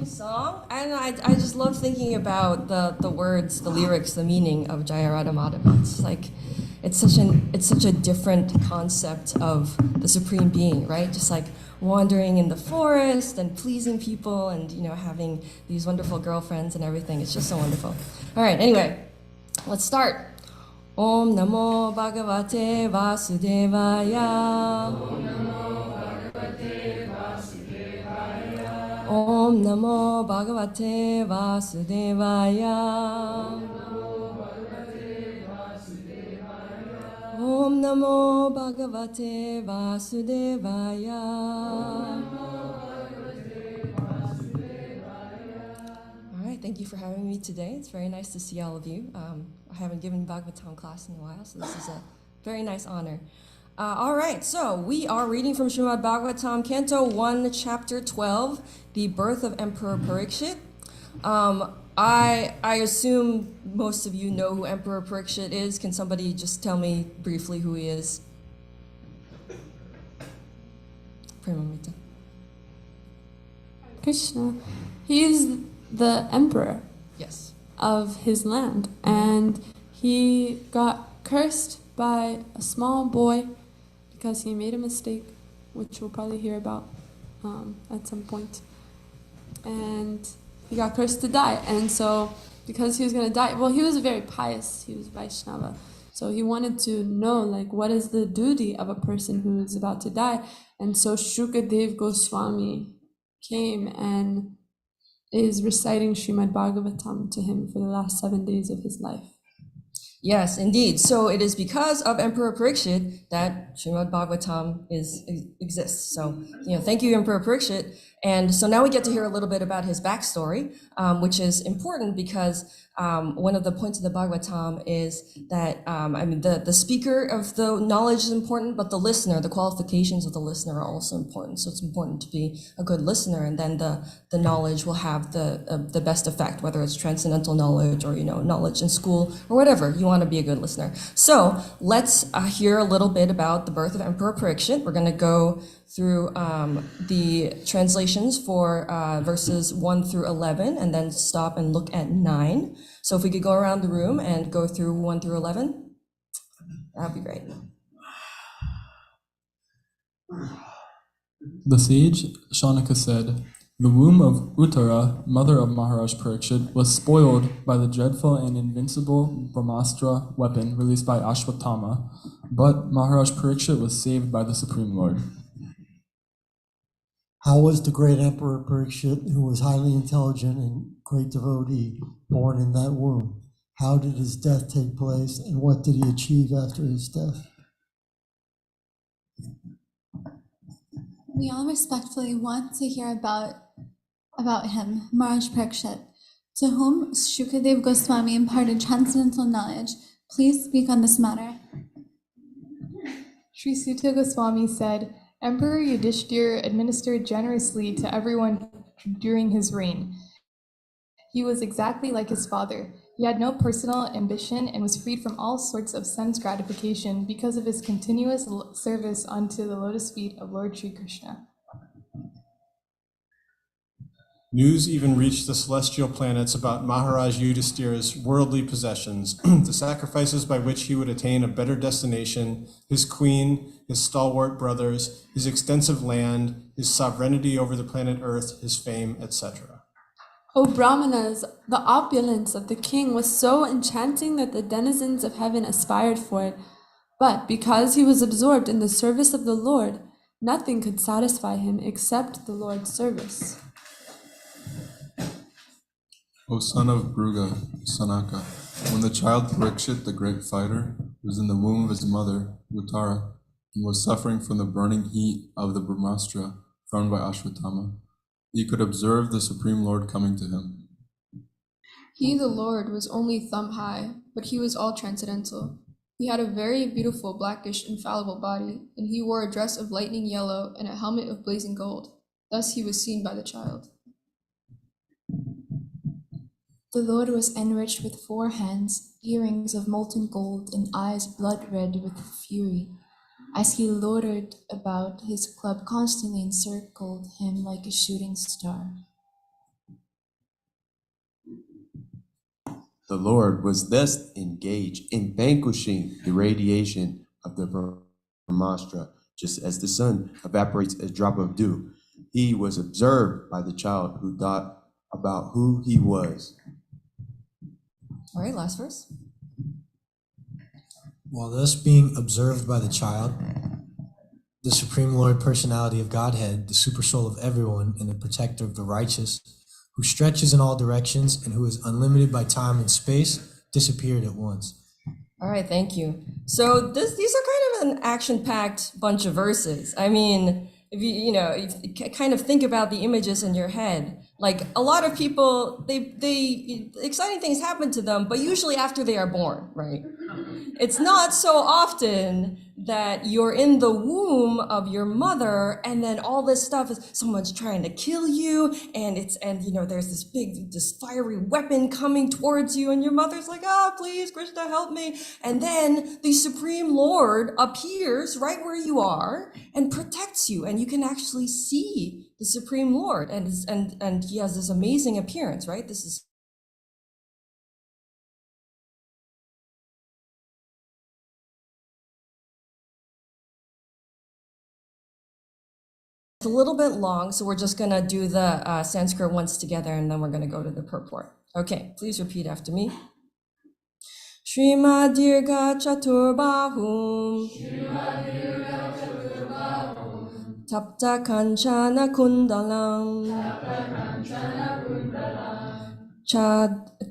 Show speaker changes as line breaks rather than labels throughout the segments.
Song, and I just love thinking about the words, the lyrics, the meaning of Jaya Radha Madhava. It's like it's such a different concept of the Supreme Being, right? Just like wandering in the forest and pleasing people, and having these wonderful girlfriends and everything. It's just so wonderful. All right, anyway, let's start. Om Namo Bhagavate Vasudevaya. Om Namo Bhagavate Vasudevaya. Om Namo Bhagavate Vasudevaya. All right, thank you for having me today. It's very nice to see all of you. I haven't given Bhagavatam class in a while, so this is a very nice honor. All right, so we are reading from Srimad Bhagavatam, Canto 1, Chapter 12, The Birth of Emperor Pariksit. I assume most of you know who Emperor Pariksit is. Can somebody just tell me briefly who he is? Premamrita.
Krishna. He is the emperor.
Yes.
Of his land, and he got cursed by a small boy because he made a mistake, which we'll probably hear about at some point. And he got cursed to die. And so, because he was going to die, well, he was very pious. He was Vaishnava. So he wanted to know, like, what is the duty of a person who is about to die? And so Shukadev Goswami came and is reciting Srimad Bhagavatam to him for the last 7 days of his life.
Yes, indeed. So it is because of Emperor Pariksit that Srimad Bhagavatam exists. So, thank you, Emperor Pariksit. And so now we get to hear a little bit about his backstory, which is important because one of the points of the Bhagavatam is that, the speaker of the knowledge is important, but the listener, the qualifications of the listener are also important. So it's important to be a good listener, and then the knowledge will have the best effect, whether it's transcendental knowledge or, knowledge in school or whatever. You want to be a good listener. So let's hear a little bit about the birth of Emperor Pariksit. We're going to go through the translations for verses 1 through 11, and then stop and look at 9. So if we could go around the room and go through 1 through 11, that'd be great.
The sage Shaunaka said, "The womb of Uttara, mother of Maharaj Pariksit, was spoiled by the dreadful and invincible Brahmastra weapon released by Ashwatthama, but Maharaj Pariksit was saved by the Supreme Lord."
How was the great Emperor Pariksit, who was highly intelligent and great devotee, born in that womb? How did his death take place, and what did he achieve after his death?
We all respectfully want to hear about him, Maharaj Pariksit, to whom Shukadev Goswami imparted transcendental knowledge. Please speak on this matter.
Sri Sutta Goswami said, Emperor Yudhishthira administered generously to everyone during his reign. He was exactly like his father. He had no personal ambition and was freed from all sorts of sense gratification because of his continuous service unto the lotus feet of Lord Sri Krishna.
News even reached the celestial planets about Maharaj Yudhishthira's worldly possessions, the sacrifices by which he would attain a better destination, his queen, his stalwart brothers, his extensive land, his sovereignty over the planet Earth, his fame, etc.
O Brahmanas, the opulence of the king was so enchanting that the denizens of heaven aspired for it. But because he was absorbed in the service of the Lord, nothing could satisfy him except the Lord's service.
O son of Bhruga, Sanaka, when the child Pariksit, the great fighter, was in the womb of his mother, Uttara, and was suffering from the burning heat of the Brahmastra thrown by Ashwatthama, he could observe the Supreme Lord coming to him.
He, the Lord, was only thumb high, but he was all transcendental. He had a very beautiful blackish infallible body, and he wore a dress of lightning yellow and a helmet of blazing gold. Thus he was seen by the child.
The Lord was enriched with 4 hands, earrings of molten gold, and eyes blood red with fury. As he loitered about, his club constantly encircled him like a shooting star.
The Lord was thus engaged in vanquishing the radiation of the Brahmastra, just as the sun evaporates a drop of dew. He was observed by the child who thought about who he was.
All right, last verse.
While thus being observed by the child, the Supreme Lord Personality of Godhead, the super soul of everyone and the protector of the righteous, who stretches in all directions and who is unlimited by time and space, disappeared at once.
All right, thank you. So these are kind of an action-packed bunch of verses. I mean, if you kind of think about the images in your head, like a lot of people, they exciting things happen to them, but usually after they are born, right? It's not so often that you're in the womb of your mother and then all this stuff is someone's trying to kill you and there's this fiery weapon coming towards you and your mother's like, please, Krishna, help me. And then the Supreme Lord appears right where you are and protects you, and you can actually see the Supreme Lord, and he has this amazing appearance, right? This is a little bit long, so we're just gonna do the Sanskrit once together, and then we're gonna go to the purport. Okay, please repeat after me. Srimad Dirga Chaturbahum Tapta Kanchana Kundalam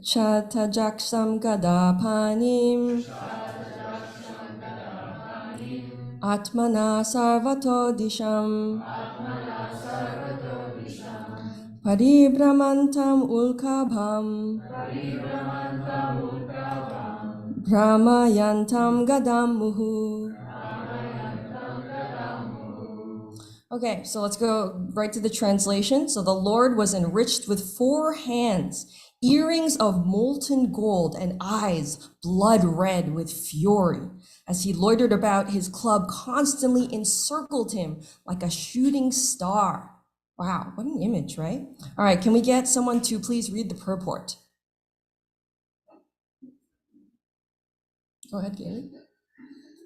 Chatajaksam Gadapanim Atmana Sarvato Disham Paribhramantam Ulkabham Brahmayantam Gadam Muhu. Okay, so let's go right to the translation. So the Lord was enriched with 4 hands, earrings of molten gold, and eyes blood red with fury. As he loitered about, his club constantly encircled him like a shooting star. Wow, what an image, right? All right, can we get someone to please read the purport? Go ahead, Gary.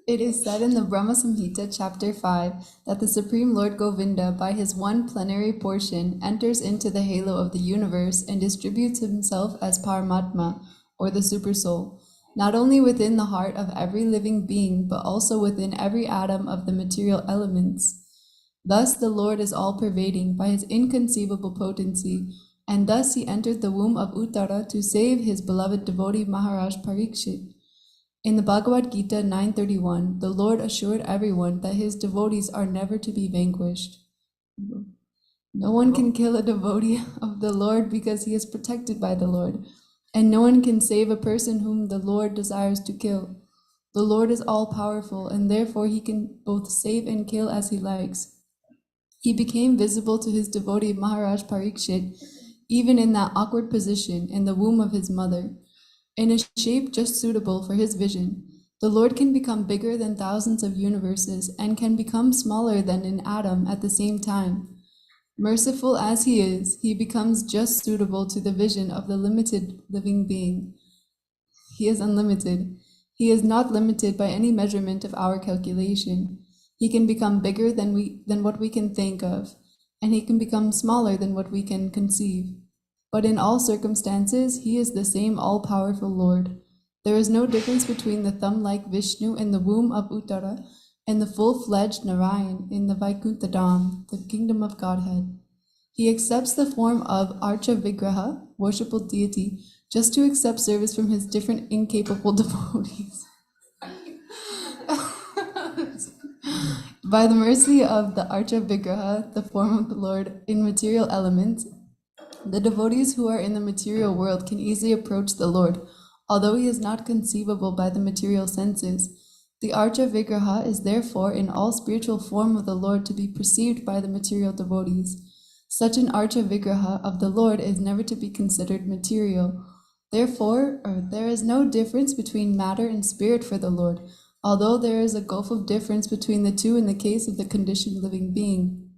It is said in the Brahma Samhita, chapter 5, that the Supreme Lord Govinda, by his one plenary portion, enters into the halo of the universe and distributes himself as Paramatma, or the Super Soul, not only within the heart of every living being, but also within every atom of the material elements. Thus the Lord is all-pervading by his inconceivable potency, and thus he entered the womb of Uttara to save his beloved devotee Maharaj Pariksit. In the Bhagavad Gita 9:31, the Lord assured everyone that his devotees are never to be vanquished. No one can kill a devotee of the Lord because he is protected by the Lord, and no one can save a person whom the Lord desires to kill. The Lord is all-powerful, and therefore he can both save and kill as he likes. He became visible to his devotee Maharaj Pariksit, even in that awkward position in the womb of his mother, in a shape just suitable for his vision. The Lord can become bigger than thousands of universes and can become smaller than an atom at the same time. Merciful as he is, he becomes just suitable to the vision of the limited living being. He is unlimited. He is not limited by any measurement of our calculation. He can become bigger than what we can think of, and he can become smaller than what we can conceive. But in all circumstances, he is the same all-powerful Lord. There is no difference between the thumb-like Vishnu in the womb of Uttara and the full-fledged Narayan in the Vaikuntha Dham, the kingdom of Godhead. He accepts the form of Archa Vigraha, worshipful deity, just to accept service from his different incapable devotees. By the mercy of the Archa Vigraha, the form of the Lord in material elements, the devotees who are in the material world can easily approach the Lord, although he is not conceivable by the material senses. The Archa Vigraha is therefore in all spiritual form of the Lord to be perceived by the material devotees.
Such an archa vigraha of the Lord is never to be considered material. Therefore, there is no difference between matter and spirit for the Lord, although there is a gulf of difference between the two in the case of the conditioned living being.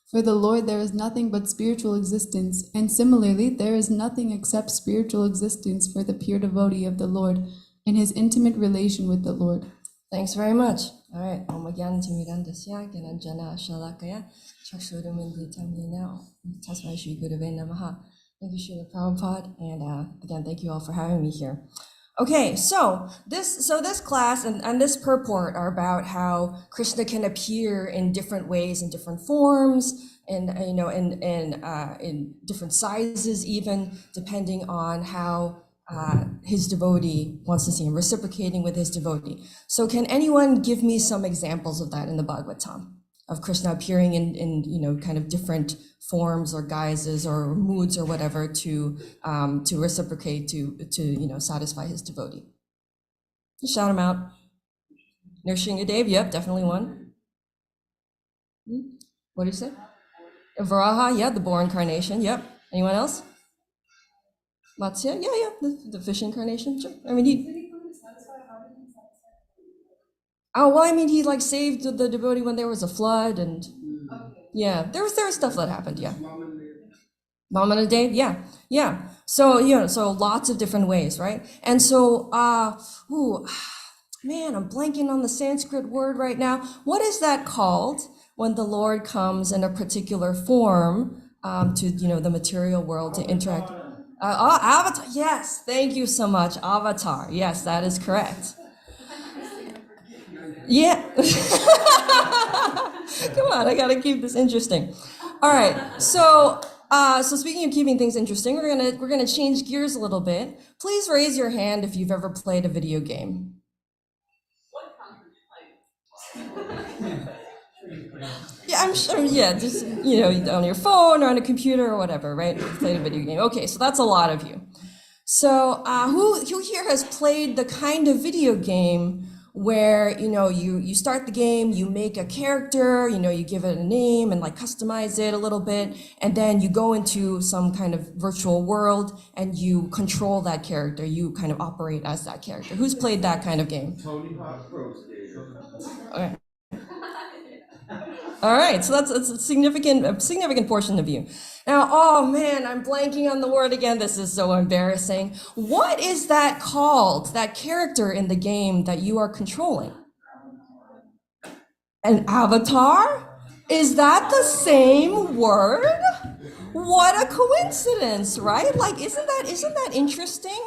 For the Lord there is nothing but spiritual existence, and similarly there is nothing except spiritual existence for the pure devotee of the Lord in his intimate relation with the Lord.
Thanks very much. All right. Om Gyanati Mirandasya Gyananjana Shalakaya Chakshuramandita Tasmai Shri Gurave Namaha. Thank you, Srila Prabhupada, and again, thank you all for having me here. Okay, so this class and this purport are about how Krishna can appear in different ways, in different forms, and in different sizes, even depending on how his devotee wants to see him, reciprocating with his devotee. So, can anyone give me some examples of that in the Bhagavatam, of Krishna appearing in kind of different forms or guises or moods or whatever to reciprocate, to satisfy his devotee? Just shout them out. Nrsimhadev, yep, definitely one. What did you say? Varaha, yeah, the boar incarnation, yep. Anyone else? Matsya, yeah, the fish incarnation, sure. I mean, he like saved the devotee when there was a flood, and yeah, there was stuff that happened, yeah. Vamanadev, yeah. So, so lots of different ways, right? And so, man, I'm blanking on the Sanskrit word right now. What is that called when the Lord comes in a particular form to, the material world to interact? Avatar, yes, thank you so much. Avatar, yes, that is correct. Yeah. Come on, I gotta keep this interesting. All right, so speaking of keeping things interesting, we're gonna change gears a little bit. Please raise your hand if you've ever played a video game. Yeah, I'm sure, yeah, just, on your phone or on a computer or whatever, right? You played a video game. Okay, so that's a lot of you. So who here has played the kind of video game where, you start the game, you make a character, you give it a name and like customize it a little bit, and then you go into some kind of virtual world and you control that character, you kind of operate as that character. Who's played that kind of game? Tony Hawk Pro Skater. Okay. All right, so that's a significant portion of you. Now, oh man, I'm blanking on the word again. This is so embarrassing. What is that called, that character in the game that you are controlling? An avatar? Is that the same word? What a coincidence, right? Like, isn't that interesting?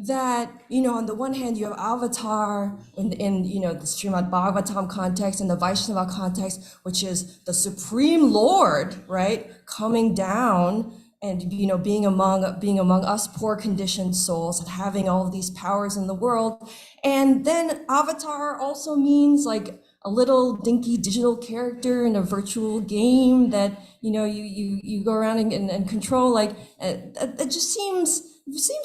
That, on the one hand, you have avatar in the Srimad Bhagavatam context and the Vaishnava context, which is the Supreme Lord, right, coming down and, being among us poor conditioned souls and having all of these powers in the world. And then avatar also means like a little dinky digital character in a virtual game that, you go around and control. Like, it just seems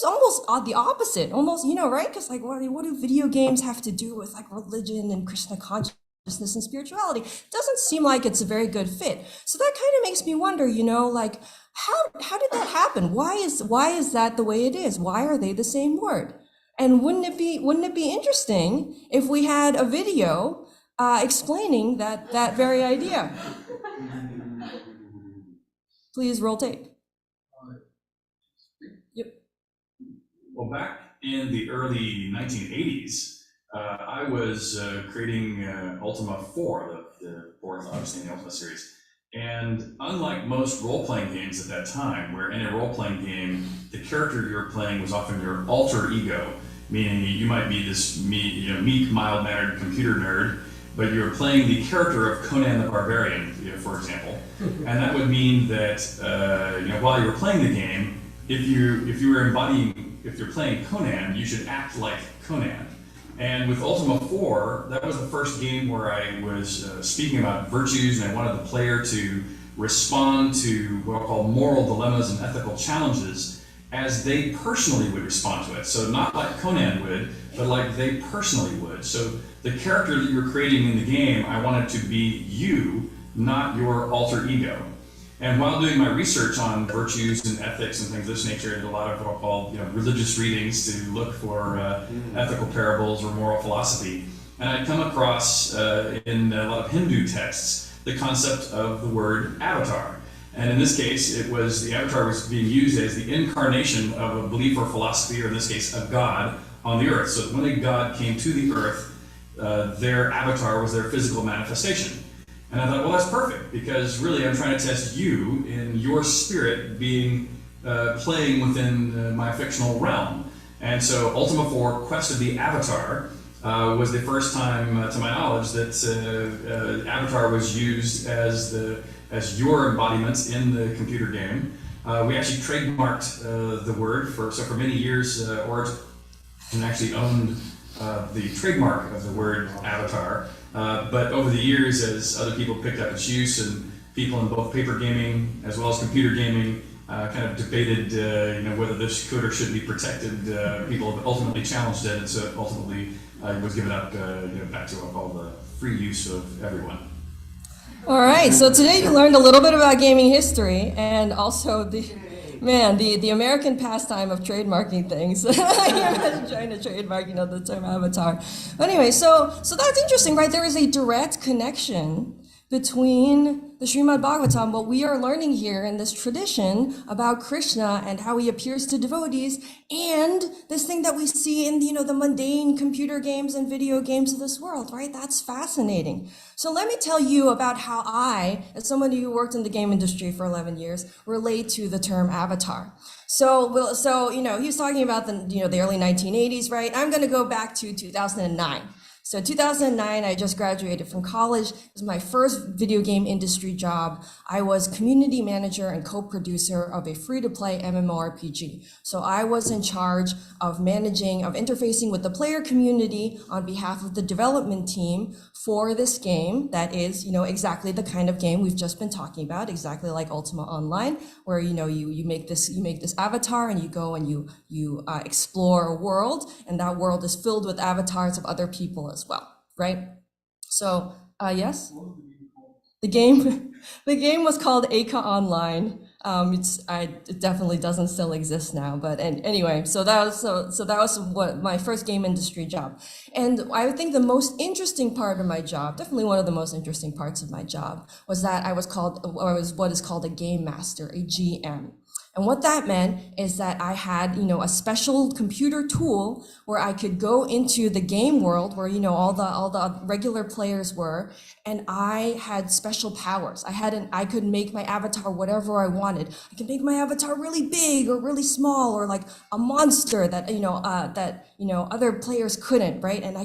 almost the opposite, almost, right? Because like, what do video games have to do with like religion and Krishna consciousness and spirituality? It doesn't seem like it's a very good fit. So that kind of makes me wonder, like, how did that happen? Why is that the way it is? Why are they the same word? And wouldn't it be interesting if we had a video explaining that very idea? Please roll tape.
Well, back in the early 1980s, I was creating Ultima 4, the fourth, obviously, in the Ultima series. And unlike most role-playing games at that time, where in a role-playing game, the character you were playing was often your alter ego, meaning you might be this meek, mild-mannered computer nerd, but you're playing the character of Conan the Barbarian, for example. And that would mean that while you were playing the game, if you're playing Conan, you should act like Conan. And with Ultima 4, that was the first game where I was speaking about virtues, and I wanted the player to respond to what I'll call moral dilemmas and ethical challenges as they personally would respond to it. So not like Conan would, but like they personally would. So the character that you're creating in the game, I wanted to be you, not your alter ego. And while doing my research on virtues and ethics and things of this nature, I did a lot of what I'll call religious readings to look for ethical parables or moral philosophy. And I'd come across in a lot of Hindu texts the concept of the word avatar. And in this case, it was the avatar was being used as the incarnation of a belief or philosophy, or in this case, a god on the earth. So when a god came to the earth, their avatar was their physical manifestation. And I thought, well, that's perfect, because really I'm trying to test you in your spirit being playing within my fictional realm. And so Ultima 4, Quest of the Avatar, was the first time, to my knowledge, that Avatar was used as your embodiment in the computer game. We actually trademarked the word for many years. Origin actually owned the trademark of the word Avatar. But over the years, as other people picked up its use, and people in both paper gaming as well as computer gaming kind of debated, whether this could or should be protected, people have ultimately challenged it, and so it ultimately was given up back to all the free use of everyone.
All right, so today you learned a little bit about gaming history and also the American pastime of trademarking things. You're trying to trademark, the term avatar. But anyway, so that's interesting, right? There is a direct connection between the Srimad Bhagavatam, what we are learning here in this tradition about Krishna and how he appears to devotees, and this thing that we see in the mundane computer games and video games of this world, right? That's fascinating. So let me tell you about how I, as somebody who worked in the game industry for 11 years, relate to the term avatar. So he was talking about the early 1980s, right? I'm going to go back to 2009. So 2009, I just graduated from college. It was my first video game industry job. I was community manager and co-producer of a free-to-play MMORPG. So I was in charge of interfacing with the player community on behalf of the development team for this game that is, exactly the kind of game we've just been talking about, exactly like Ultima Online, where, you make this avatar and you go and you explore a world, and that world is filled with avatars of other people as well, right? So, yes? The game was called Aka Online. It definitely doesn't still exist now, but anyway, so that was what my first game industry job. And I think the most interesting part of my job, definitely one of the most interesting parts of my job, was that I was what is called a game master, a GM. And what that meant is that I had, a special computer tool where I could go into the game world where, all the regular players were, and I had special powers. I could make my avatar whatever I wanted. I could make my avatar really big or really small, or like a monster that, other players couldn't, right? And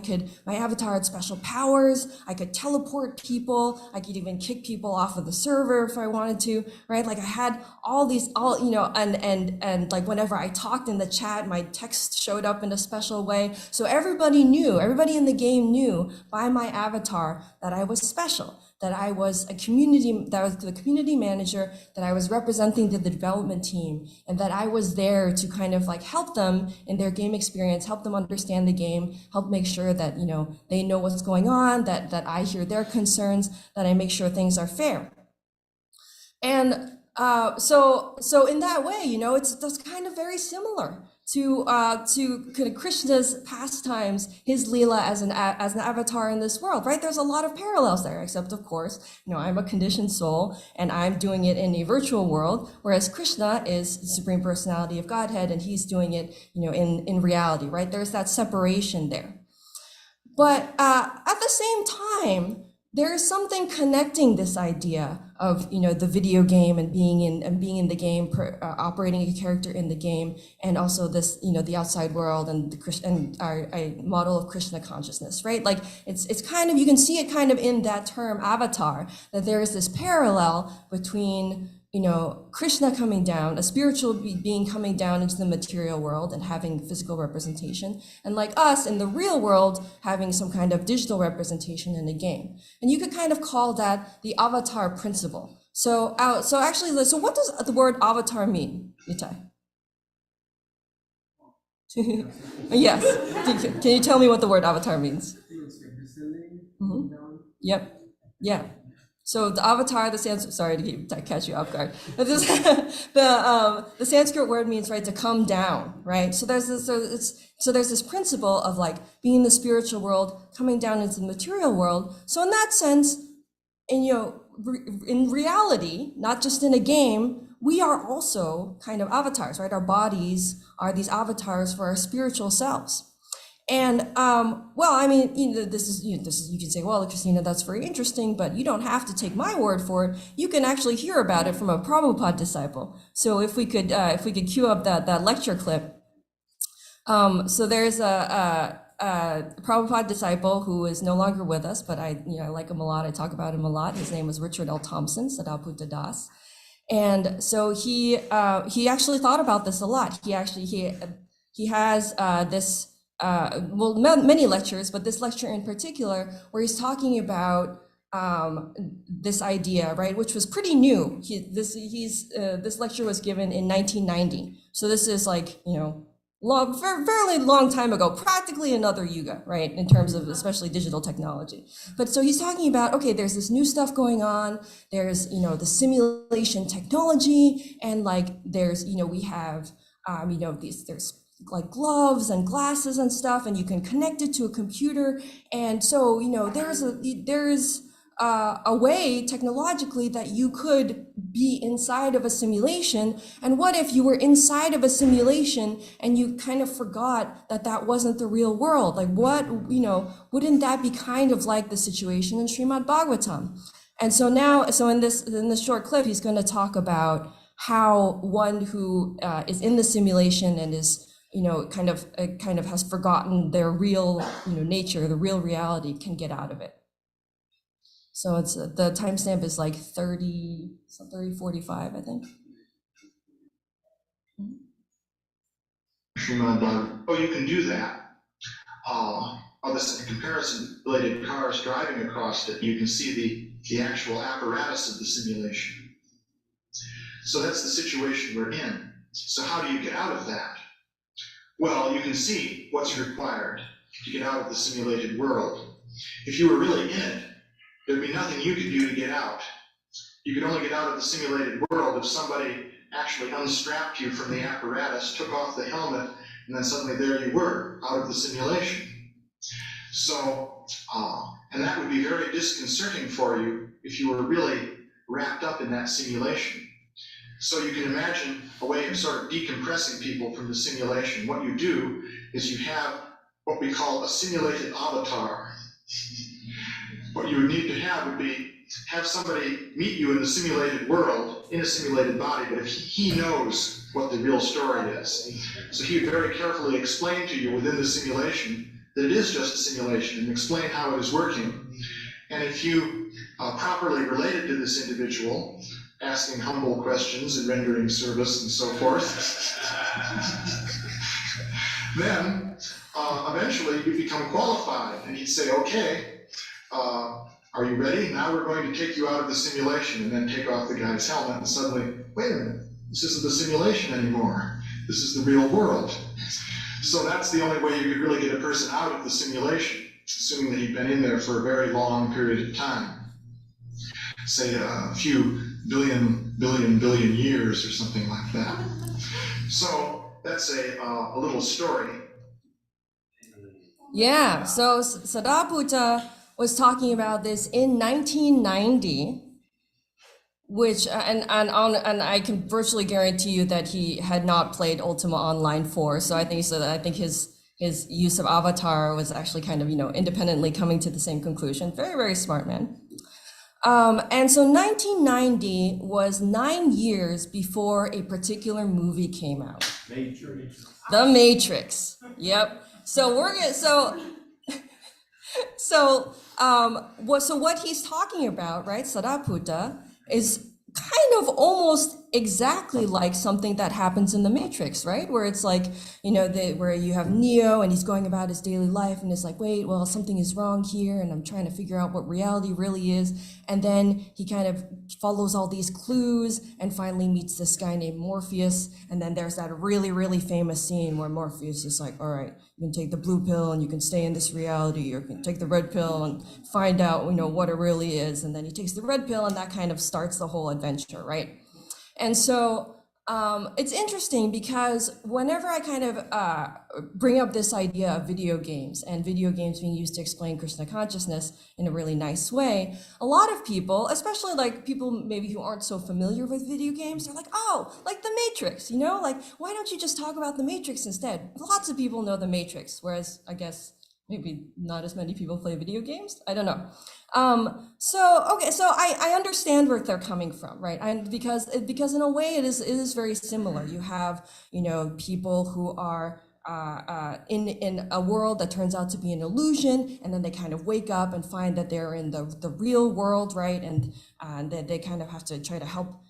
my avatar had special powers. I could teleport people. I could even kick people off of the server if I wanted to, right? Like I had and like whenever I talked in the chat, my text showed up in a special way. So everybody in the game knew by my avatar that I was special, that I was the community manager, that I was representing the development team, and that I was there to kind of like help them in their game experience, help them understand the game, help make sure that, they know what's going on, that I hear their concerns, that I make sure things are fair. And so in that way, that's kind of very similar to kind of Krishna's pastimes, his Leela as an avatar in this world, right? There's a lot of parallels there, except of course, I'm a conditioned soul and I'm doing it in a virtual world, whereas Krishna is the Supreme Personality of Godhead and he's doing it, in reality, right? There's that separation there. But at the same time, there is something connecting this idea of the video game and being in the game, operating a character in the game, and also this the outside world and our model of Krishna consciousness, right? Like it's kind of, you can see it kind of in that term avatar, that there is this parallel between Krishna coming down, a spiritual being coming down into the material world and having physical representation, and like us in the real world having some kind of digital representation in a game. And you could kind of call that the avatar principle. So what does the word avatar mean, Itai? Yes. Can you tell me what the word avatar means? Mm-hmm. Yep. Yeah. So the avatar, the Sanskrit, sorry to catch you off guard. The Sanskrit word means, right, to come down, right? So there's this principle of like being in the spiritual world, coming down into the material world. So in that sense, and in reality, not just in a game, we are also kind of avatars, right? Our bodies are these avatars for our spiritual selves. And well, I mean, this is you can say, well, Christina, that's very interesting, but you don't have to take my word for it. You can actually hear about it from a Prabhupada disciple. So if we could cue up that lecture clip. So there's a Prabhupada disciple who is no longer with us, but I like him a lot. I talk about him a lot. His name was Richard L. Thompson, Sadaputta Das. And so he actually thought about this a lot. He has this, many lectures, but this lecture in particular, where he's talking about this idea, right, which was pretty new. This lecture was given in 1990. So this is like, fairly long time ago, practically another yuga, right, in terms of especially digital technology. But so he's talking about, okay, there's this new stuff going on. There's, the simulation technology, and like there's, we have, there's like gloves and glasses and stuff, and you can connect it to a computer. And so, there's a way technologically that you could be inside of a simulation. And what if you were inside of a simulation and you kind of forgot that that wasn't the real world? Like wouldn't that be kind of like the situation in Srimad Bhagavatam? And so in this short clip, he's going to talk about how one who is in the simulation and is kind of has forgotten their real nature, the real reality, can get out of it. So it's the timestamp is like 30:45, I think.
Srimad Bhagavatam. Oh, you can do that. This comparison related cars driving across it, you can see the actual apparatus of the simulation. So that's the situation we're in. So how do you get out of that? Well, you can see what's required to get out of the simulated world. If you were really in it, there'd be nothing you could do to get out. You could only get out of the simulated world if somebody actually unstrapped you from the apparatus, took off the helmet, and then suddenly there you were, out of the simulation. So, and that would be very disconcerting for you if you were really wrapped up in that simulation. So you can imagine a way of sort of decompressing people from the simulation. What you do is you have what we call a simulated avatar. What you would need to have would be have somebody meet you in the simulated world, in a simulated body, but if he knows what the real story is. So he would very carefully explain to you within the simulation that it is just a simulation and explain how it is working. And if you properly related to this individual, asking humble questions and rendering service and so forth, then eventually you become qualified, and he'd say, okay, are you ready? Now we're going to take you out of the simulation, and then take off the guy's helmet, and suddenly, wait a minute, this isn't the simulation anymore. This is the real world. So that's the only way you could really get a person out of the simulation, assuming that he'd been in there for a very long period of time. Say a few billion years or something like that. So that's a little story.
Yeah, so Sadaputta was talking about this in 1990, which and I can virtually guarantee you that he had not played Ultima Online 4. So I think his use of Avatar was actually kind of independently coming to the same conclusion. Very, very smart man. And so 1990 was 9 years before a particular movie came out.
Matrix.
The Matrix. Yep. So what he's talking about, right, Sadaputta, is kind of almost exactly like something that happens in the Matrix, right? Where it's like, where you have Neo and he's going about his daily life and it's like, wait, well, something is wrong here and I'm trying to figure out what reality really is. And then he kind of follows all these clues and finally meets this guy named Morpheus. And then there's that really, really famous scene where Morpheus is like, all right, you can take the blue pill and you can stay in this reality, or you can take the red pill and find out, what it really is. And then he takes the red pill and that kind of starts the whole adventure, right? And so it's interesting because whenever I kind of bring up this idea of video games and video games being used to explain Krishna consciousness in a really nice way, a lot of people, especially like people maybe who aren't so familiar with video games, they're like, oh, like the Matrix, like, why don't you just talk about the Matrix instead? Lots of people know the Matrix, whereas I guess maybe not as many people play video games. I don't know. So I understand where they're coming from, right? And because in a way it is very similar. You have, people who are in a world that turns out to be an illusion, and then they kind of wake up and find that they're in the real world, right? And they kind of have to try to help,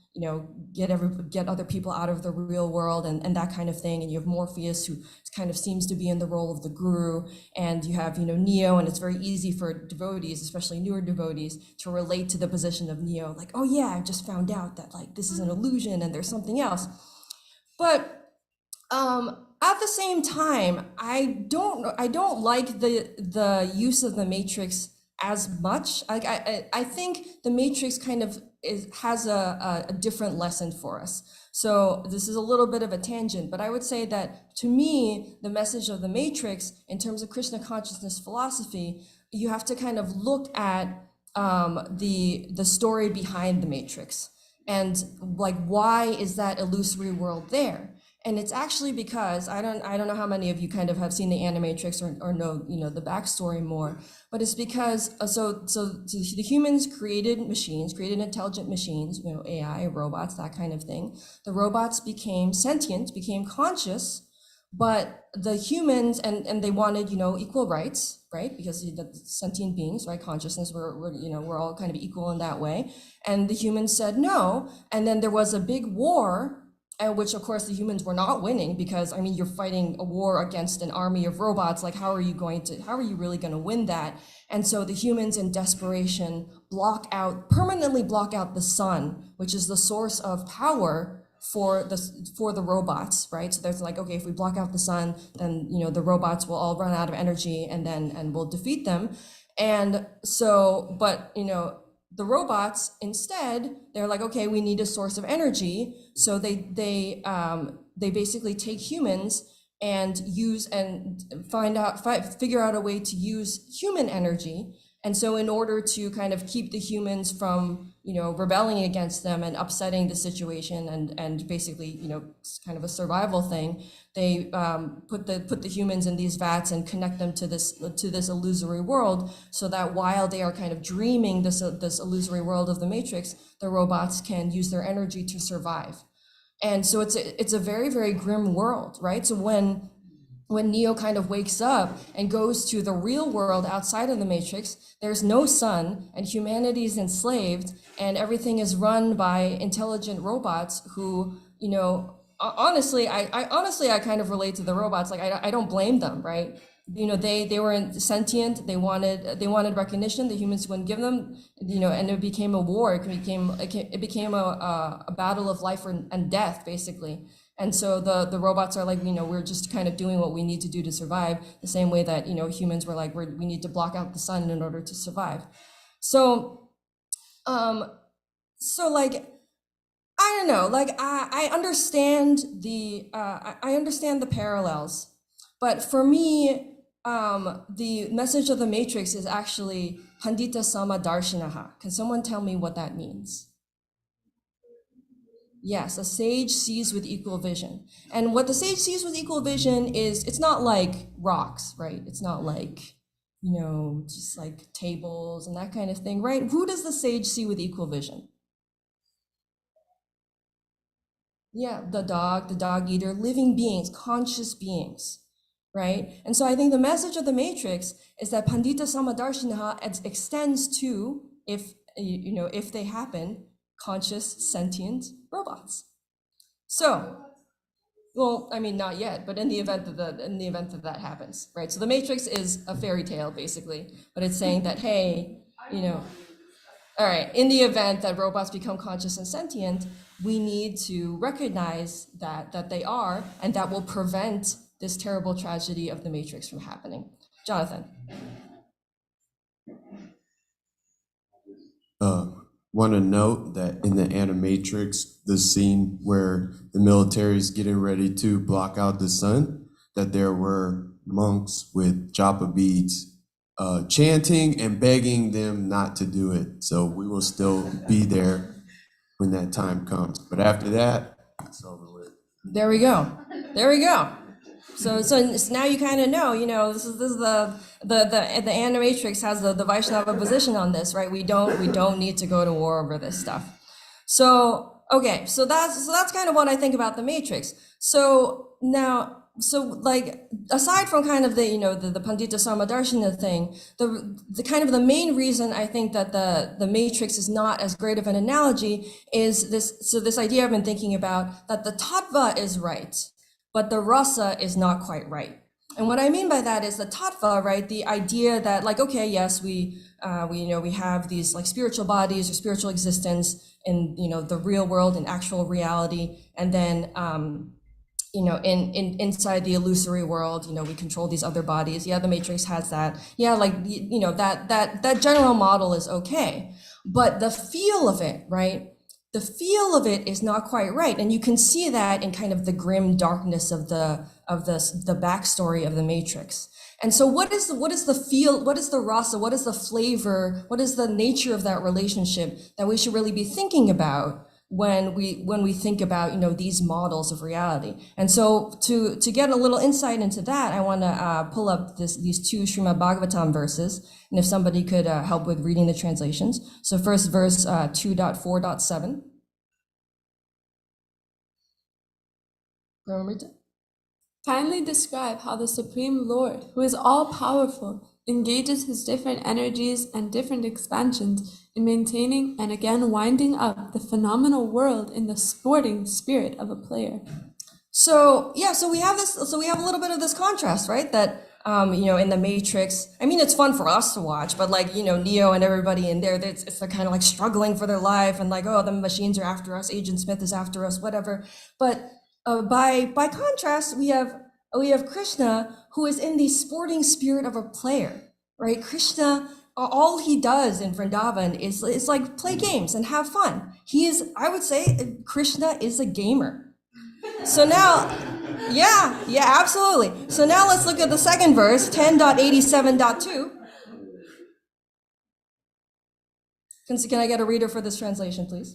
get other people out of the real world and that kind of thing. And you have Morpheus, who kind of seems to be in the role of the guru, and you have, Neo, and it's very easy for devotees, especially newer devotees, to relate to the position of Neo, like, oh yeah, I just found out that like this is an illusion and there's something else. But at the same time, I don't like the use of the Matrix as much. I think the Matrix kind of has a different lesson for us. So this is a little bit of a tangent, but I would say that to me, the message of the Matrix in terms of Krishna consciousness philosophy, you have to kind of look at the story behind the Matrix and like, why is that illusory world there? And it's actually because I don't know how many of you kind of have seen the Animatrix or know the backstory more, but it's because so the humans created intelligent machines, AI, robots, that kind of thing. The robots became sentient, became conscious, but the humans and they wanted equal rights, right? Because the sentient beings, right, consciousness, we're all kind of equal in that way, and the humans said no, and then there was a big war. And which, of course, the humans were not winning because, you're fighting a war against an army of robots. Like, how are you really going to win that? And so the humans, in desperation, permanently block out the sun, which is the source of power for the robots, right? So there's like, okay, if we block out the sun, then, the robots will all run out of energy and we'll defeat them. And so, but, the robots instead, they're like, okay, we need a source of energy. So they basically take humans and figure out a way to use human energy. And so in order to kind of keep the humans from, rebelling against them and upsetting the situation and basically, it's kind of a survival thing, they put the humans in these vats and connect them to this illusory world, so that while they are kind of dreaming this illusory world of the Matrix, the robots can use their energy to survive. And so it's a very, very grim world, right? So when Neo kind of wakes up and goes to the real world outside of the Matrix, there's no sun and humanity is enslaved and everything is run by intelligent robots who, honestly, I kind of relate to the robots. Like, I don't blame them, right? They were sentient. They wanted recognition. The humans wouldn't give them, and it became a war. It became a battle of life and death, basically. And so the robots are like, we're just kind of doing what we need to do to survive, the same way that, humans were like, we need to block out the sun in order to survive. So, like, I don't know, like, I understand I understand the parallels, but for me, the message of the Matrix is actually Pandita Sama Darshinaha. Can someone tell me what that means? Yes, a sage sees with equal vision. And what the sage sees with equal vision is, it's not like rocks, right? It's not like, just like tables and that kind of thing, right? Who does the sage see with equal vision? Yeah, the dog eater, living beings, conscious beings, right? And so I think the message of the Matrix is that Pandita Samadarshinaha extends to, if they happen, conscious, sentient robots, So, well, I mean, not yet, but in the event that that happens, right? So the Matrix is a fairy tale, basically, but it's saying that, hey, all right, in the event that robots become conscious and sentient, we need to recognize that they are, and that will prevent this terrible tragedy of the Matrix from happening. Jonathan.
Want to note that in the Animatrix, the scene where the military is getting ready to block out the sun, that there were monks with japa beads chanting and begging them not to do it. So we will still be there when that time comes. But after that, it's over with.
There we go. There we go. So now you kind of know, this is the Animatrix has the Vaishnava position on this, right? We don't need to go to war over this stuff. So okay, so that's kind of what I think about the Matrix. So like aside from kind of the Pandita Sarmadarshana thing, the kind of the main reason I think that the Matrix is not as great of an analogy is this idea I've been thinking about, that the tattva is right, but the rasa is not quite right. And what I mean by that is the tattva, right? The idea that, like, okay, yes, we have these like spiritual bodies or spiritual existence in the real world, in actual reality, and then inside the illusory world, we control these other bodies. Yeah, the Matrix has that. Yeah, like that general model is okay, but the feel of it, right? The feel of it is not quite right, and you can see that in kind of the grim darkness of the backstory of the Matrix. And so, what is the feel? What is the rasa? What is the flavor? What is the nature of that relationship that we should really be thinking about when we think about these models of reality? And so, to get a little insight into that, I want to pull up these two Srimad Bhagavatam verses. And if somebody could help with reading the translations. So first verse 2.4.7.
Kindly describe how the Supreme Lord, who is all-powerful, engages his different energies and different expansions in maintaining and again winding up the phenomenal world in the sporting spirit of a player.
So we have a little bit of this contrast, right? That in the Matrix, I mean, it's fun for us to watch, but like, Neo and everybody in there, they're kind of like struggling for their life and like, oh, the machines are after us, Agent Smith is after us, whatever. But by contrast, we have Krishna, who is in the sporting spirit of a player, right? Krishna, all he does in Vrindavan is like play games and have fun. I would say Krishna is a gamer. So now, yeah, absolutely. So now let's look at the second verse, 10.87.2. Can I get a reader for this translation, please?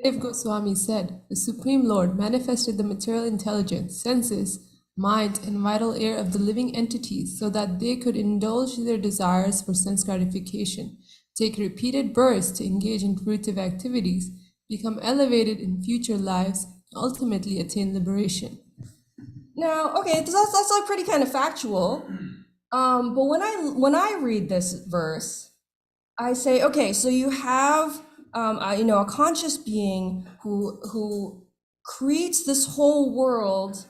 If Goswami said, the Supreme Lord manifested the material intelligence, senses, mind, and vital air of the living entities so that they could indulge their desires for sense gratification, take repeated births to engage in fruitive activities, become elevated in future lives, and ultimately attain liberation.
Now, okay, that's like pretty kind of factual. But when I read this verse, I say, okay, so you have a conscious being who creates this whole world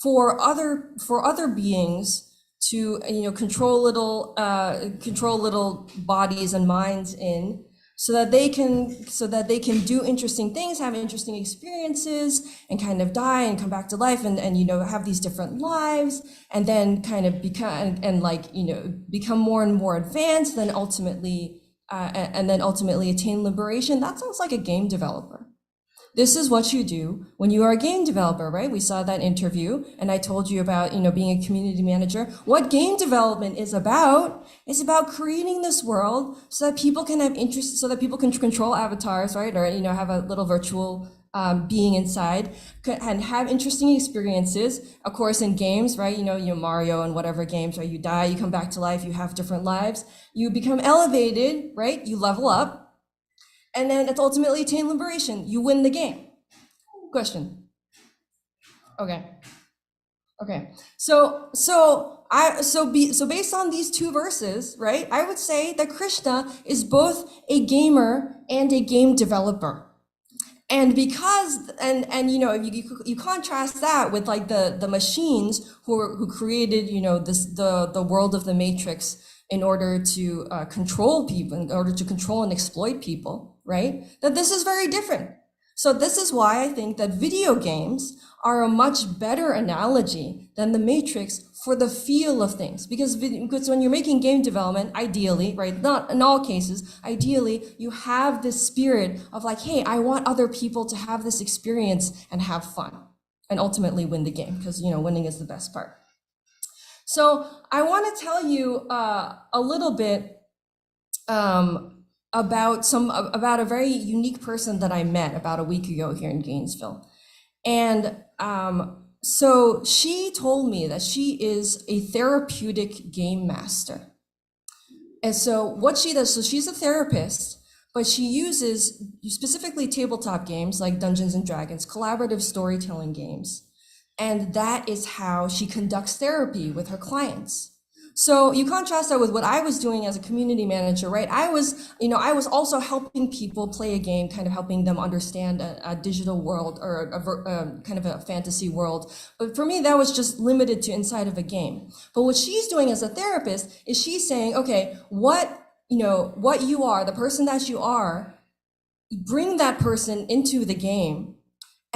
for other beings to control little bodies and minds in, so that they can do interesting things, have interesting experiences, and kind of die and come back to life, and have these different lives, and then kind of become more and more advanced, then ultimately attain liberation. That sounds like a game developer. This is what you do when you are a game developer, right? We saw that interview, and I told you about, being a community manager. What game development is about creating this world so that people can have interest, so that people can control avatars, right? Or, have a little virtual being inside and have interesting experiences. Of course, in games, right? Mario and whatever games, right? You die, you come back to life, you have different lives, you become elevated, right? You level up. And then it's ultimately attain liberation. You win the game. Question. Okay. Okay, so based on these two verses, right, I would say that Krishna is both a gamer and a game developer. And because, and you know, you contrast that with like the machines who created, you know, the world of the Matrix in order to control people, in order to control and exploit people, right? That this is very different. So this is why I think that video games are a much better analogy than the Matrix for the feel of things. Because when you're making game development, ideally, right, not in all cases, ideally, you have this spirit of like, hey, I want other people to have this experience and have fun and ultimately win the game, because, you know, winning is the best part. So I want to tell you a little bit about a very unique person that I met about a week ago here in Gainesville. And so she told me that she is a therapeutic game master. And so what she does, so she's a therapist, but she uses specifically tabletop games like Dungeons and Dragons, collaborative storytelling games. And that is how she conducts therapy with her clients. So you contrast that with what I was doing as a community manager, right? I was also helping people play a game, kind of helping them understand a digital world or a kind of a fantasy world. But for me, that was just limited to inside of a game. But what she's doing as a therapist is she's saying, okay, what you are, the person that you are, bring that person into the game.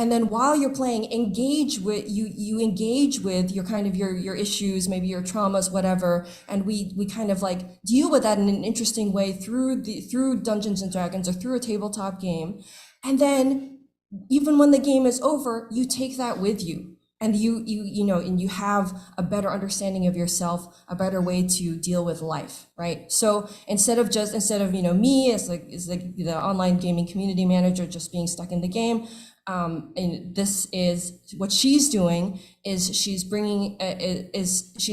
And then while you're playing, engage with your kind of your issues, maybe your traumas, whatever. And we kind of like deal with that in an interesting way through Dungeons and Dragons or through a tabletop game. And then even when the game is over, you take that with you. And you have a better understanding of yourself, a better way to deal with life, right? So instead of me as the online gaming community manager just being stuck in the game, and this is what she's doing is she's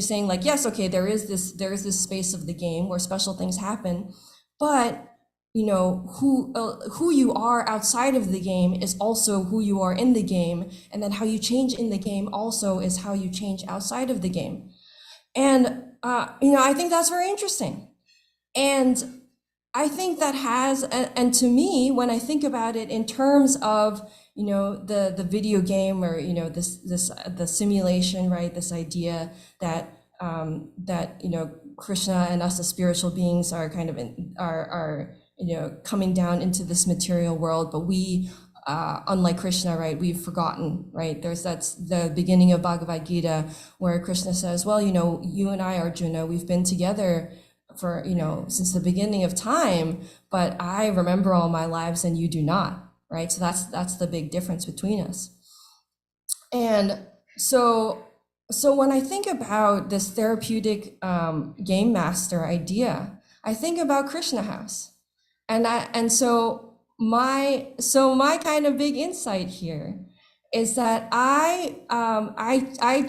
saying like, yes, okay, there is this space of the game where special things happen, but you know, who you are outside of the game is also who you are in the game. And then how you change in the game also is how you change outside of the game. And, I think that's very interesting. And I think that and to me, when I think about it in terms of, the video game or, the simulation, right? This idea that, Krishna and us as spiritual beings are kind of coming down into this material world, but we, unlike Krishna, right, we've forgotten, right? That's the beginning of Bhagavad Gita where Krishna says, well, you and I, Arjuna, we've been together for, since the beginning of time, but I remember all my lives and you do not, right? So that's the big difference between us. And so when I think about this therapeutic game master idea, I think about Krishna House. And so my kind of big insight here is that I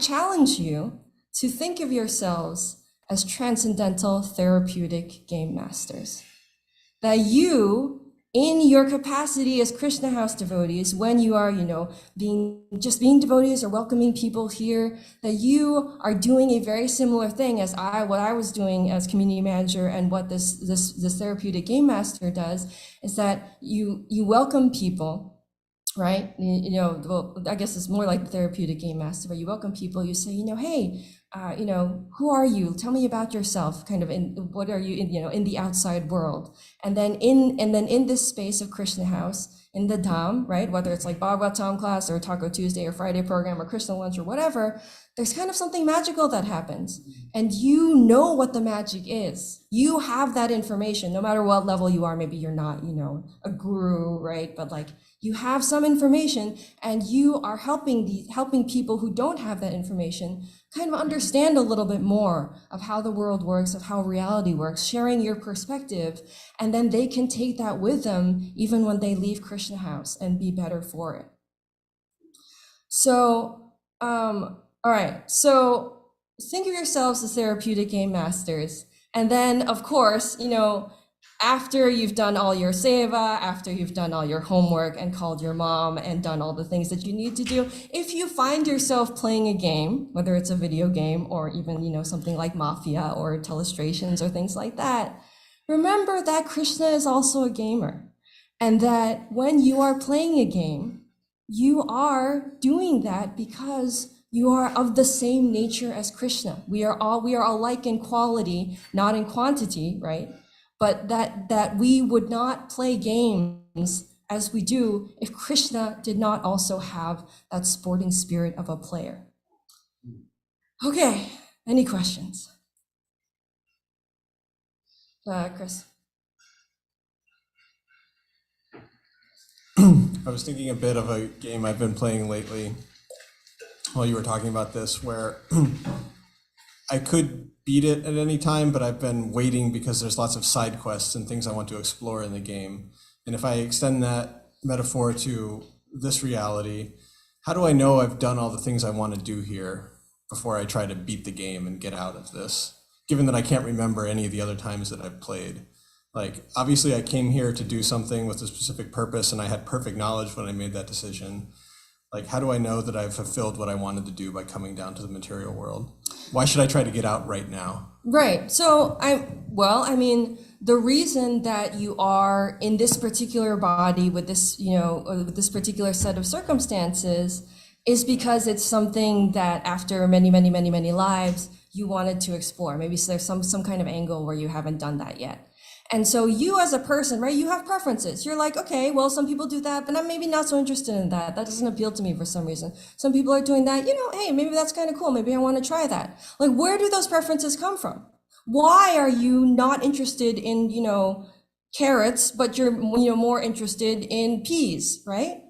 challenge you to think of yourselves as transcendental therapeutic game masters. That you, in your capacity as Krishna House devotees, when you are, being devotees or welcoming people here, that you are doing a very similar thing as what I was doing as community manager, and what this therapeutic game master does is that you welcome people, right? Well, I guess it's more like the therapeutic game master, but you welcome people. You say, hey, who are you? Tell me about yourself. Kind of what are you in the outside world? And then in this space of Krishna House, in the Dham, right? Whether it's like Bhagavatam class or Taco Tuesday or Friday program or Krishna lunch or whatever, there's kind of something magical that happens. And you know what the magic is. You have that information, no matter what level you are. Maybe you're not, a guru, right? But like you have some information, and you are helping people who don't have that information kind of understand a little bit more of how the world works, of how reality works, sharing your perspective, and then they can take that with them even when they leave Krishna House and be better for it. So, all right, so think of yourselves as therapeutic game masters. And then, of course, after you've done all your seva, after you've done all your homework and called your mom and done all the things that you need to do, if you find yourself playing a game, whether it's a video game or even, something like Mafia or Telestrations or things like that, remember that Krishna is also a gamer. And that when you are playing a game, you are doing that because you are of the same nature as Krishna. We are alike in quality, not in quantity, right? But that we would not play games as we do if Krishna did not also have that sporting spirit of a player. Okay, any questions? Chris?
I was thinking a bit of a game I've been playing lately while you were talking about this, where I could beat it at any time, but I've been waiting because there's lots of side quests and things I want to explore in the game. And if I extend that metaphor to this reality, how do I know I've done all the things I want to do here before I try to beat the game and get out of this, given that I can't remember any of the other times that I've played? Like, obviously I came here to do something with a specific purpose and I had perfect knowledge when I made that decision. Like, how do I know that I've fulfilled what I wanted to do by coming down to the material world? Why should I try to get out right now?
Right. So the reason that you are in this particular body with this, with this particular set of circumstances is because it's something that after many, many, many, many lives, you wanted to explore. Maybe there's some kind of angle where you haven't done that yet. And so you as a person, right, you have preferences. You're like, okay, well, some people do that, but I'm maybe not so interested in that. That doesn't appeal to me for some reason. Some people are doing that, hey, maybe that's kind of cool. Maybe I want to try that. Like, where do those preferences come from? Why are you not interested in, carrots, but you're, more interested in peas, right?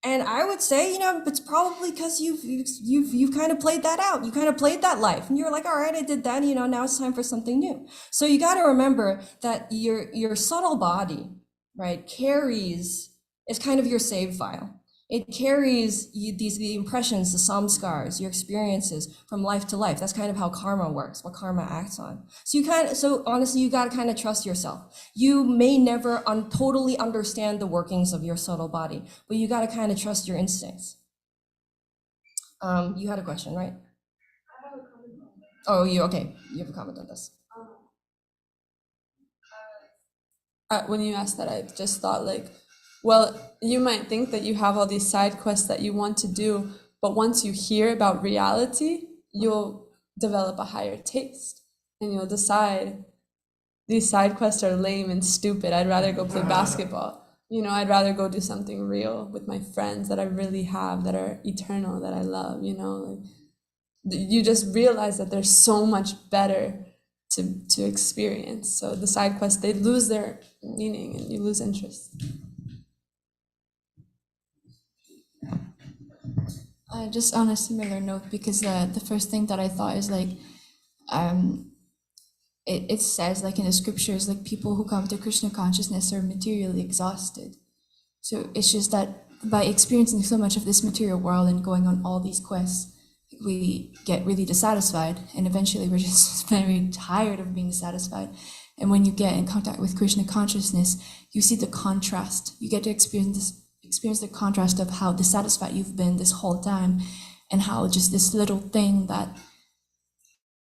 And I would say, it's probably because you've kind of played that out. You kind of played that life, and you're like, all right, I did that. Now it's time for something new. So you got to remember that your subtle body, right, is kind of your save file. It carries the impressions, the samskars, your experiences from life to life. That's kind of how karma works, what karma acts on. So honestly, you got to kind of trust yourself. You may never totally understand the workings of your subtle body, but you got to kind of trust your instincts. You had a question, right?
I have a comment.
Oh, you have a comment on this.
When you asked that, I just thought well, you might think that you have all these side quests that you want to do, but once you hear about reality, you'll develop a higher taste and you'll decide these side quests are lame and stupid. I'd rather go play basketball. I'd rather go do something real with my friends that I really have, that are eternal, that I love, you just realize that there's so much better to experience. So the side quests, they lose their meaning and you lose interest.
Just on a similar note, because the first thing that I thought is it says in the scriptures, people who come to Krishna consciousness are materially exhausted. So it's just that by experiencing so much of this material world and going on all these quests, we get really dissatisfied, and eventually we're just very tired of being dissatisfied. And when you get in contact with Krishna consciousness, you see the contrast. You get to experience the contrast of how dissatisfied you've been this whole time, and how just this little thing that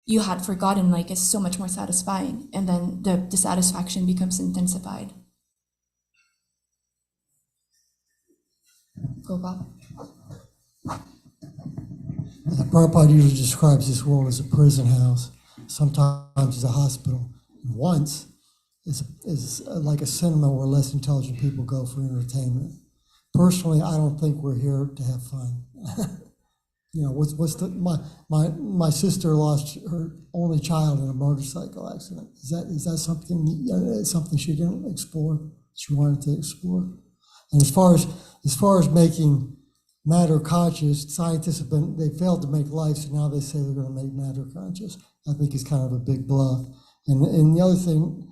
you had forgotten is so much more satisfying, and then the dissatisfaction becomes intensified. Gopal?
Prabhupada usually describes this world as a prison house, sometimes as a hospital. Once is like a cinema where less intelligent people go for entertainment. Personally, I don't think we're here to have fun. My sister lost her only child in a motorcycle accident. Is that something she didn't explore? She wanted to explore. And as far as making matter conscious, scientists they failed to make life, so now they say they're going to make matter conscious. I think it's kind of a big bluff. And the other thing,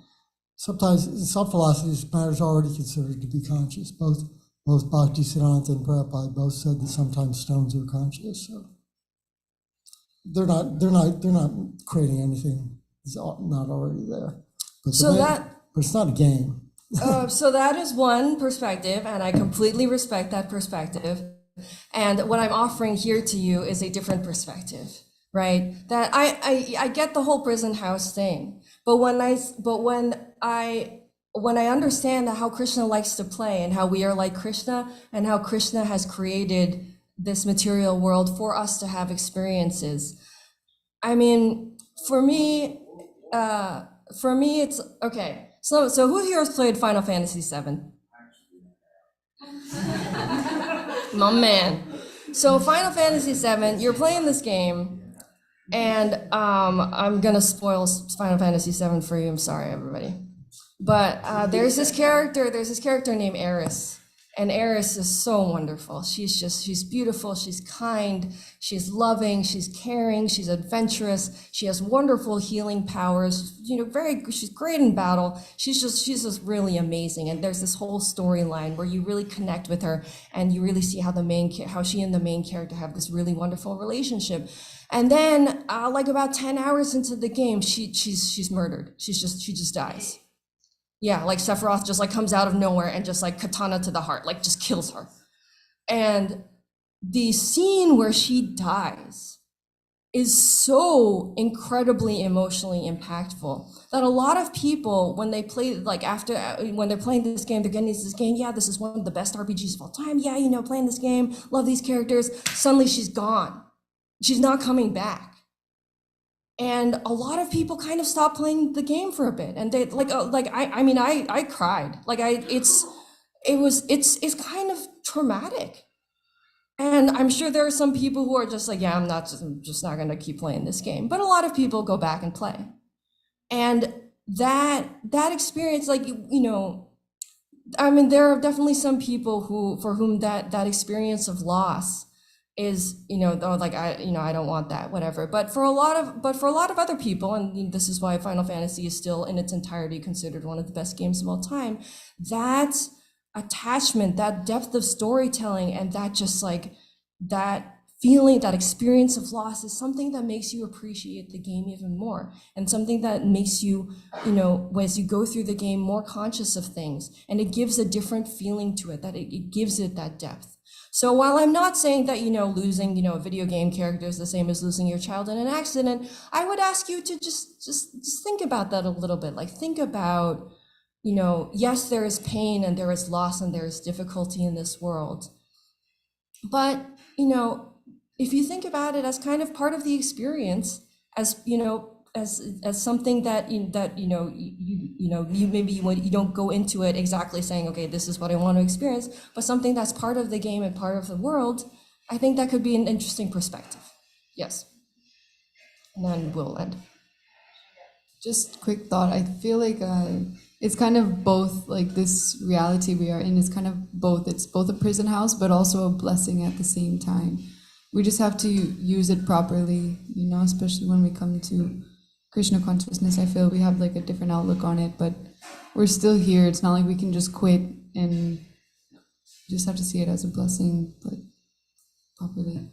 sometimes in some philosophies, matter is already considered to be conscious. Both Bhaktisiddhanta and Prabhupada both said that sometimes stones are conscious. So they're not creating anything that's not already there. But but it's not a game.
So that is one perspective, and I completely respect that perspective. And what I'm offering here to you is a different perspective, right? That I get the whole prison house thing, but when I understand that how Krishna likes to play and how we are like Krishna and how Krishna has created this material world for us to have experiences. I mean, for me, it's okay. So who here has played Final Fantasy VII? My man. So Final Fantasy VII, you're playing this game, and I'm gonna spoil Final Fantasy VII for you. I'm sorry, everybody. But there's this character named Eris. And Eris is so wonderful. She's beautiful, she's kind, she's loving, she's caring, she's adventurous, she has wonderful healing powers, she's great in battle. She's just really amazing. And there's this whole storyline where you really connect with her and you really see how she and the main character have this really wonderful relationship. And then like about 10 hours into the game, she's murdered. She just dies. Yeah, like Sephiroth just like comes out of nowhere and just like katana to the heart, like just kills her. And the scene where she dies is so incredibly emotionally impactful that a lot of people, when they play, like when they're playing this game, they're getting this game, yeah, this is one of the best RPGs of all time. Yeah, playing this game, love these characters. Suddenly she's gone. She's not coming back. And a lot of people kind of stopped playing the game for a bit, and they I cried. It's kind of traumatic, and I'm sure there are some people who are just like, yeah, I'm just not gonna keep playing this game. But a lot of people go back and play, and that experience, there are definitely some people for whom that experience of loss is, I don't want that, whatever. But for a lot of other people, and this is why Final Fantasy is still in its entirety considered one of the best games of all time, that attachment, that depth of storytelling, and that just like that feeling, that experience of loss is something that makes you appreciate the game even more, and something that makes you, as you go through the game, more conscious of things, and it gives a different feeling to it, that it gives it that depth. So while I'm not saying that, losing, a video game character is the same as losing your child in an accident, I would ask you to just think about that a little bit. Like, think about, yes, there is pain and there is loss and there is difficulty in this world. But, if you think about it as kind of part of the experience, as, as something that you don't go into it exactly saying, okay, this is what I want to experience, but something that's part of the game and part of the world, I think that could be an interesting perspective. Yes. And then we'll end.
Just quick thought. I feel like it's kind of both, like this reality we are in is kind of both. It's both a prison house, but also a blessing at the same time. We just have to use it properly, especially when we come to Krishna consciousness. I feel we have like a different outlook on it, but we're still here. It's not like we can just quit, and just have to see it as a blessing, but properly.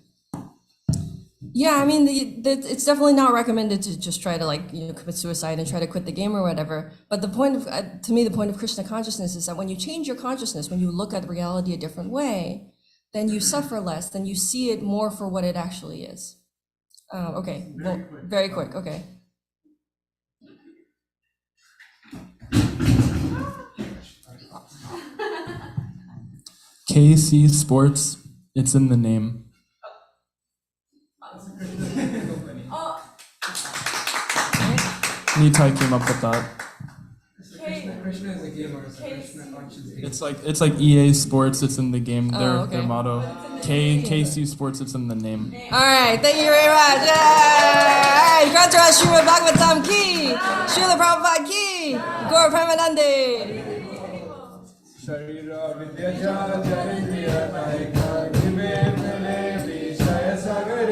Yeah, it's definitely not recommended to just try to commit suicide and try to quit the game or whatever. But the point of, to me, the point of Krishna consciousness is that when you change your consciousness, when you look at reality a different way, then you suffer less, then you see it more for what it actually is. Okay, well, very quick, okay.
KC Sports, it's in the name. Nitai came up with that.
Krishna is a game or Krishna consciousness.
It's like EA Sports, it's in the game. Their
okay.
motto. KC Sports, it's in the name.
All right, thank you very much. Yay! Grantaraj Srimad Bhagavatam ki, Srila Prabhupada ki, Gaur Premanande. Sharira Vidya Jaya